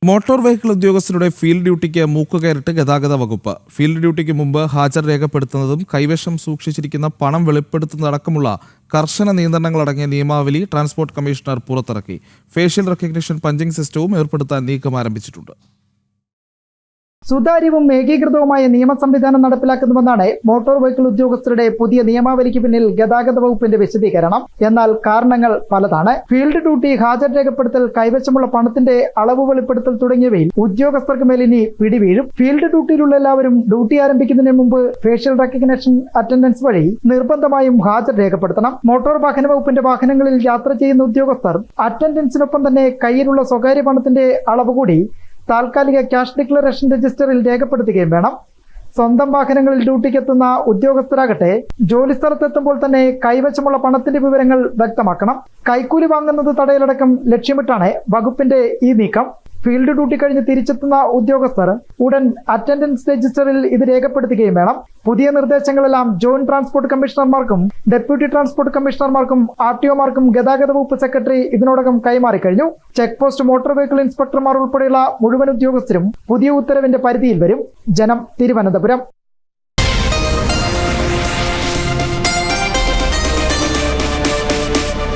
Motor vehicle ഉദ്യോഗസ്ഥരുടെ field ഡ്യൂട്ടിക്ക് മൂക്കുകയറിട്ട് ഗതാഗത വകുപ്പ്. ഫീൽഡ് ഡ്യൂട്ടിക്ക് മുമ്പ് ഹാജർ രേഖപ്പെടുത്തുന്നതും കൈവശം സൂക്ഷിച്ചിരിക്കുന്ന പണം വെളിപ്പെടുത്തുന്നതടക്കമുള്ള കർശന നിയന്ത്രണങ്ങളടങ്ങിയ നിയമാവലി ട്രാൻസ്പോർട്ട് കമ്മീഷണർ പുറത്തിറക്കി. ഫേഷ്യൽ റെക്കഗ്നിഷൻ പഞ്ചിംഗ് സിസ്റ്റവും ഏർപ്പെടുത്താൻ നീക്കം ആരംഭിച്ചിട്ടുണ്ട്. സുതാര്യവും ഏകീകൃതവുമായ നിയമ സംവിധാനം നടപ്പിലാക്കുന്നുവെന്നാണ് മോട്ടോർ വെഹിക്കിൾ ഉദ്യോഗസ്ഥരുടെ പുതിയ നിയമാവലിക്ക് പിന്നിൽ ഗതാഗത വകുപ്പിന്റെ വിശദീകരണം. എന്നാൽ കാരണങ്ങൾ പലതാണ്. ഫീൽഡ് ഡ്യൂട്ടി, ഹാജർ രേഖപ്പെടുത്തൽ, കൈവശമുള്ള പണത്തിന്റെ അളവ് വെളിപ്പെടുത്തൽ തുടങ്ങിയവയിൽ ഉദ്യോഗസ്ഥർക്ക് മേൽ ഇനി പിടിവീഴും. ഫീൽഡ് ഡ്യൂട്ടിയിലുള്ള എല്ലാവരും ഡ്യൂട്ടി ആരംഭിക്കുന്നതിന് മുമ്പ് ഫേഷ്യൽ റെക്കഗ്നിഷൻ അറ്റൻഡൻസ് വഴി നിർബന്ധമായും ഹാജർ രേഖപ്പെടുത്തണം. മോട്ടോർ വാഹന വകുപ്പിന്റെ വാഹനങ്ങളിൽ യാത്ര ചെയ്യുന്ന ഉദ്യോഗസ്ഥർ അറ്റൻഡൻസിനൊപ്പം തന്നെ കയ്യിലുള്ള സ്വകാര്യ പണത്തിന്റെ അളവ് കൂടി താൽക്കാലിക ക്യാഷ് ഡിക്ലറേഷൻ രജിസ്റ്ററിൽ രേഖപ്പെടുത്തുകയും വേണം. സ്വന്തം വാഹനങ്ങളിൽ ഡ്യൂട്ടിക്കെത്തുന്ന ഉദ്യോഗസ്ഥരാകട്ടെ ജോലിസ്ഥലത്തെത്തുമ്പോൾ തന്നെ കൈവശമുള്ള പണത്തിന്റെ വിവരങ്ങൾ വ്യക്തമാക്കണം. കൈക്കൂലി വാങ്ങുന്നത് തടയലടക്കം ലക്ഷ്യമിട്ടാണ് വകുപ്പിന്റെ ഈ നീക്കം. ഫീൽഡ് ഡ്യൂട്ടി കഴിഞ്ഞ് തിരിച്ചെത്തുന്ന ഉദ്യോഗസ്ഥർ ഉടൻ അറ്റൻഡൻസ് രജിസ്റ്ററിൽ ഇത് രേഖപ്പെടുത്തുകയും വേണം. പുതിയ നിർദ്ദേശങ്ങളെല്ലാം ജോയിന്റ് ട്രാൻസ്പോർട്ട് കമ്മീഷണർമാർക്കും ഡെപ്യൂട്ടി ട്രാൻസ്പോർട്ട് കമ്മീഷണർമാർക്കും RTOമാർക്കും ഗതാഗത വകുപ്പ് സെക്രട്ടറി ഇതിനോടകം കൈമാറിക്കഴിഞ്ഞു. ചെക്ക് പോസ്റ്റ്, മോട്ടോർ വെഹിക്കിൾ ഇൻസ്പെക്ടർമാർ ഉൾപ്പെടെയുള്ള മുഴുവൻ ഉദ്യോഗസ്ഥരും പുതിയ ഉത്തരവിന്റെ പരിധിയിൽ വരും. ജനം, തിരുവനന്തപുരം.